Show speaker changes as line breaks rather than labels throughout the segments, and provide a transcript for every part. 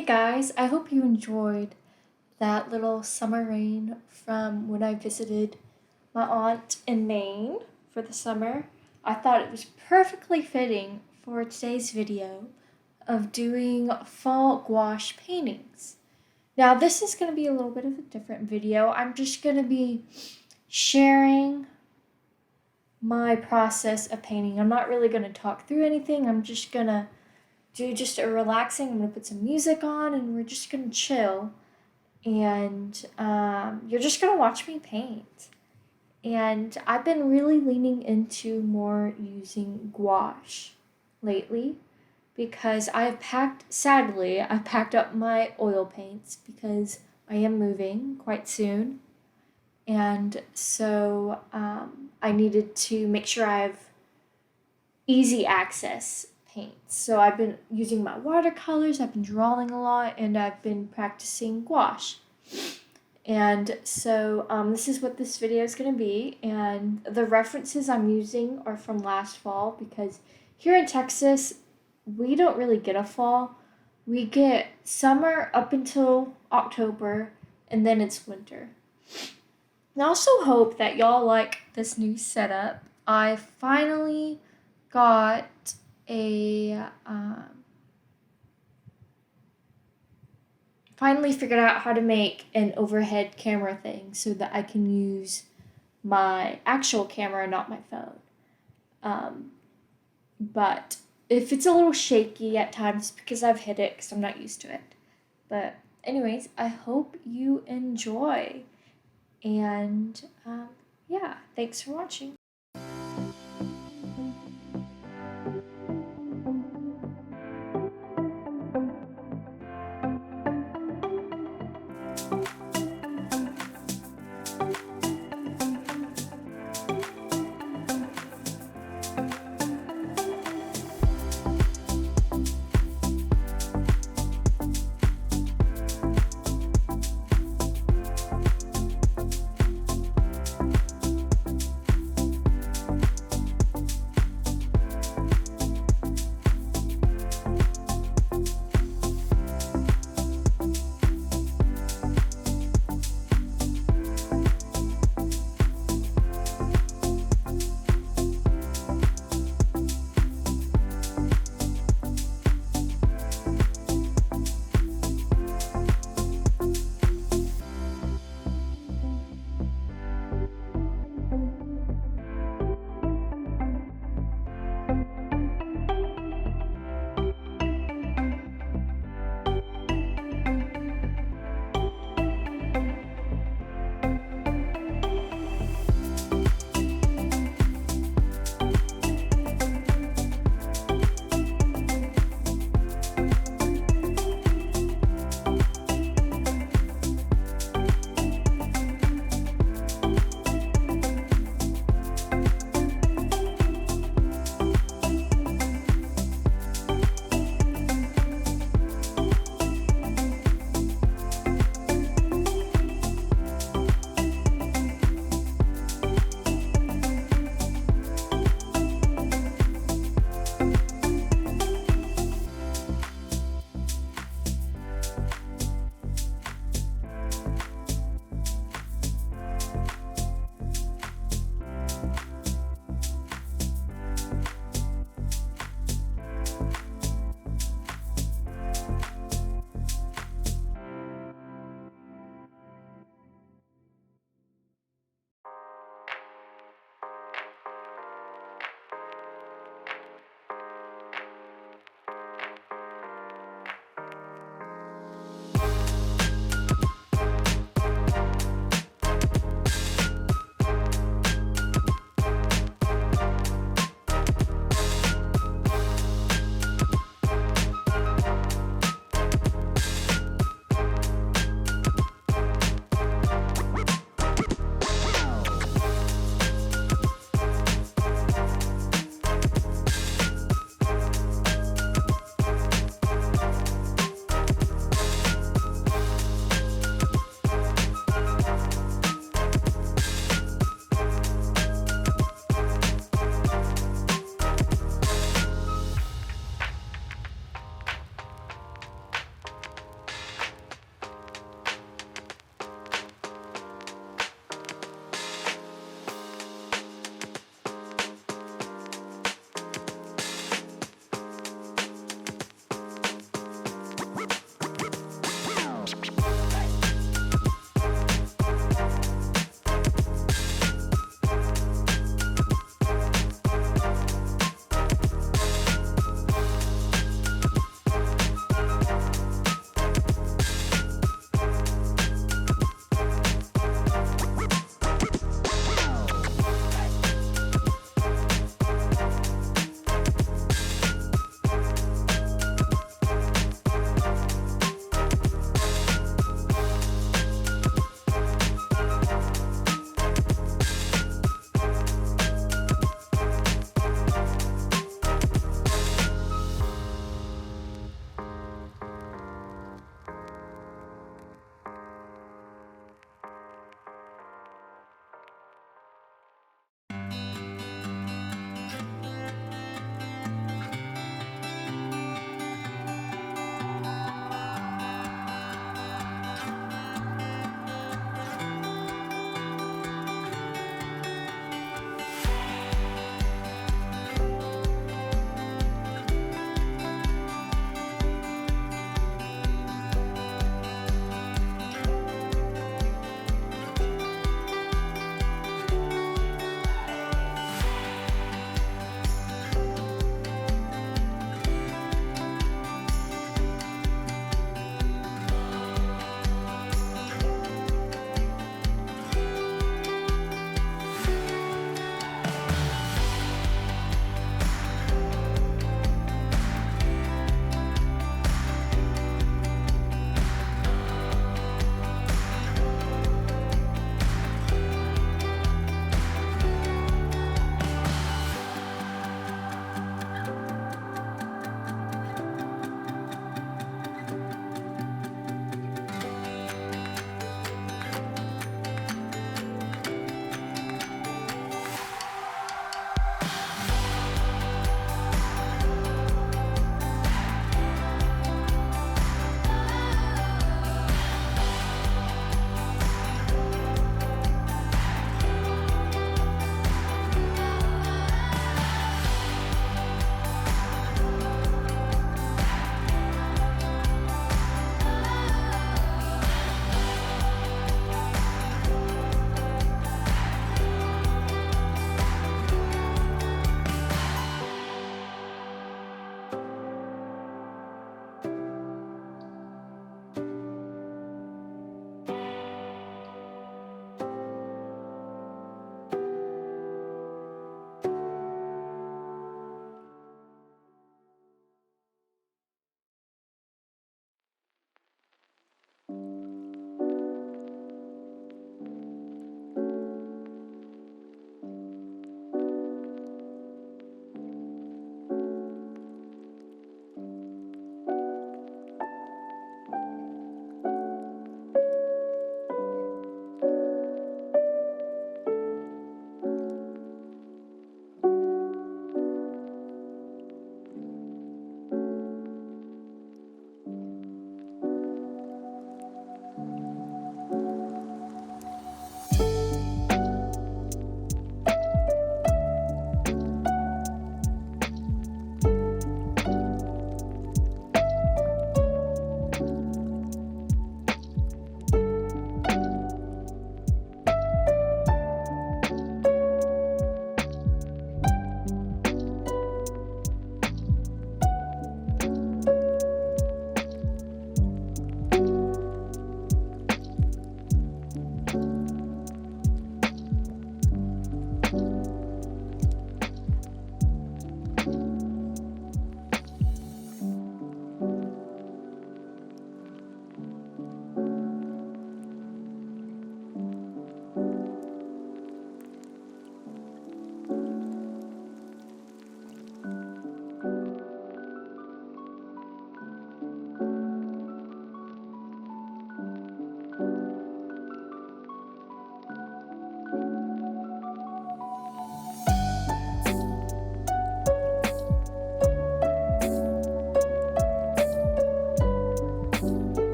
Hey guys, I hope you enjoyed that little summer rain from when I visited my aunt in Maine for the summer. I thought it was perfectly fitting for today's video of doing fall gouache paintings. Now this is going to be a little bit of a different video. I'm just going to be sharing my process of painting. I'm not really going to talk through anything. I'm just going to do just a relaxing. I'm gonna put some music on and we're just gonna chill, and you're just gonna watch me paint. And I've been really leaning into more using gouache lately because sadly I've packed up my oil paints because I am moving quite soon, and so I needed to make sure I have easy access paints. So I've been using my watercolors, I've been drawing a lot, and I've been practicing gouache. And so this is what this video is going to be, and the references I'm using are from last fall because here in Texas, we don't really get a fall. We get summer up until October, and then it's winter. I also hope that y'all like this new setup. I finally got finally figured out how to make an overhead camera thing so that I can use my actual camera, not my phone. But if it's a little shaky at times, because I've hit it because I'm not used to it. But anyways, I hope you enjoy. And yeah, thanks for watching.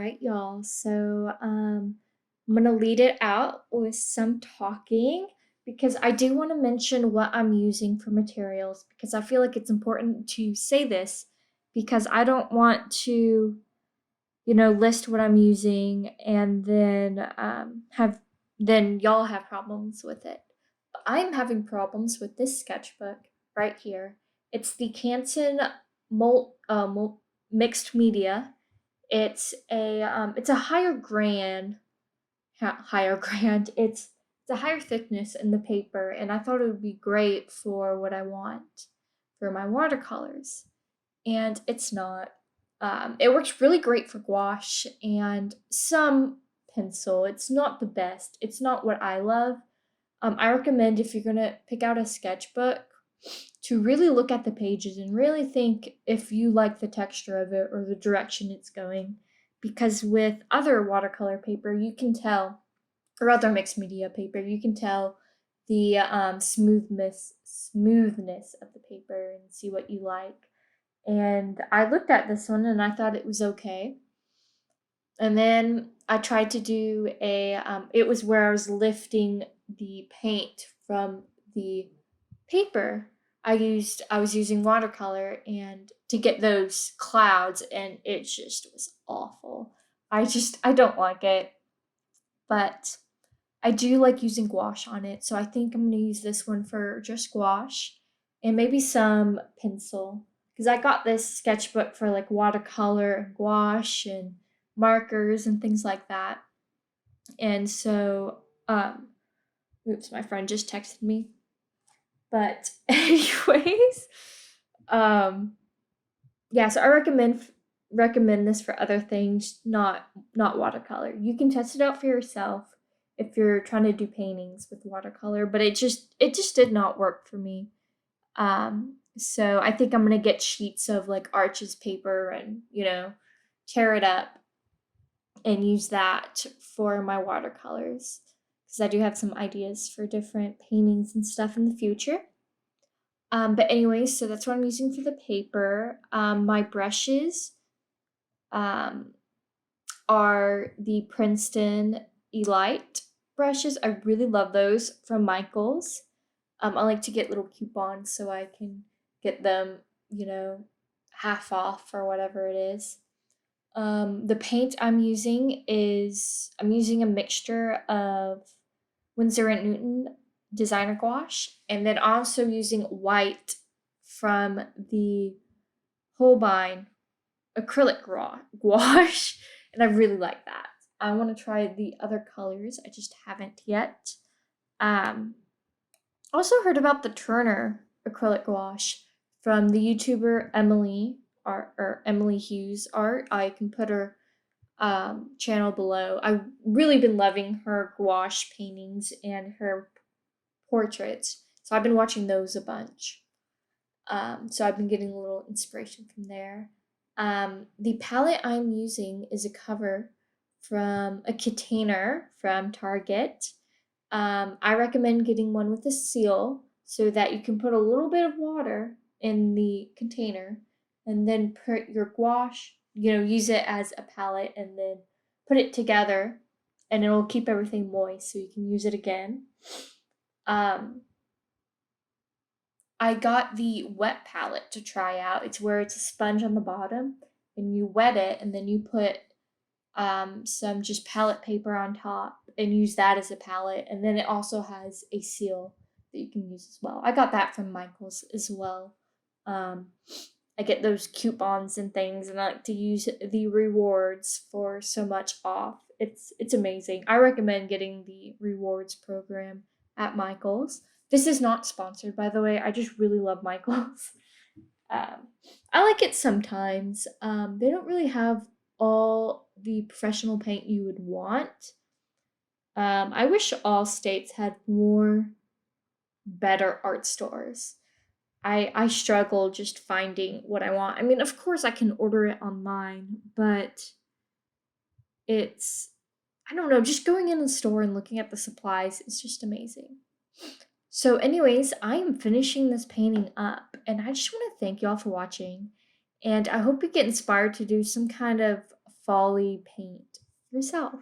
right, y'all. So I'm gonna lead it out with some talking because I do want to mention what I'm using for materials because I feel like it's important to say this because I don't want to, list what I'm using and then have then y'all have problems with it. But I'm having problems with this sketchbook right here. It's the Canson mixed media. It's a higher grand. It's a higher thickness in the paper, and I thought it would be great for what I want for my watercolors. And it's not. It works really great for gouache and some pencil. It's not the best. It's not what I love. I recommend if you're gonna pick out a sketchbook to really look at the pages and really think if you like the texture of it or the direction it's going. Because with other watercolor paper, you can tell, or other mixed media paper, you can tell the smoothness of the paper and see what you like. And I looked at this one and I thought it was okay. And then I tried to do it was where I was lifting the paint from the paper. I was using watercolor and to get those clouds, and it just was awful. I don't like it, but I do like using gouache on it, so I think I'm gonna use this one for just gouache and maybe some pencil. Because I got this sketchbook for like watercolor and gouache and markers and things like that. And so, oops, my friend just texted me. But anyways, um, yeah, so I recommend this for other things, not watercolor. You can test it out for yourself if you're trying to do paintings with watercolor, but it just did not work for me. So I think I'm gonna get sheets of like Arches paper and tear it up and use that for my watercolors because I do have some ideas for different paintings and stuff in the future. But anyways, so that's what I'm using for the paper. My brushes um, are the Princeton Elite brushes. I really love those from Michaels. I like to get little coupons so I can get them, half off or whatever it is. The paint I'm using a mixture of Winsor and Newton designer gouache, and then also using white from the Holbein acrylic gouache, and I really like that. I want to try the other colors. I just haven't yet. Um, Also heard about the Turner acrylic gouache from the YouTuber Emily or Emily Hughes art. I can put her channel below. I've really been loving her gouache paintings and her portraits, so I've been watching those a bunch. So I've been getting a little inspiration from there. The palette I'm using is a cover from a container from Target. I recommend getting one with a seal so that you can put a little bit of water in the container and then put your gouache, use it as a palette and then put it together and it'll keep everything moist so you can use it again. Um, I got the wet palette to try out. It's where it's a sponge on the bottom and you wet it and then you put some just palette paper on top and use that as a palette. And then it also has a seal that you can use as well. I got that from Michaels as well. I get those coupons and things, and I like to use the rewards for so much off. It's amazing. I recommend getting the rewards program at Michaels. This is not sponsored, by the way. I just really love Michaels. I like it sometimes. They don't really have all the professional paint you would want. I wish all states had more better art stores. I struggle just finding what I want. I mean, of course I can order it online, but it's I don't know, just going in the store and looking at the supplies is just amazing. So anyways, I am finishing this painting up and I just want to thank y'all for watching and I hope you get inspired to do some kind of folly paint yourself.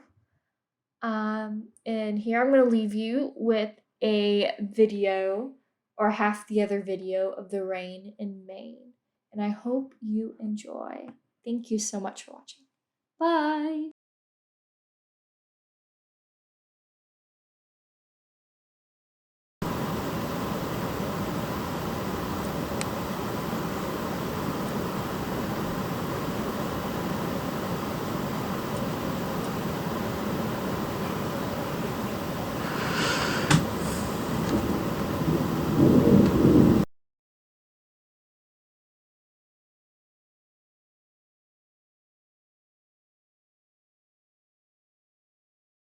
And here I'm going to leave you with a video or half the other video of the rain in Maine. And I hope you enjoy. Thank you so much for watching. Bye.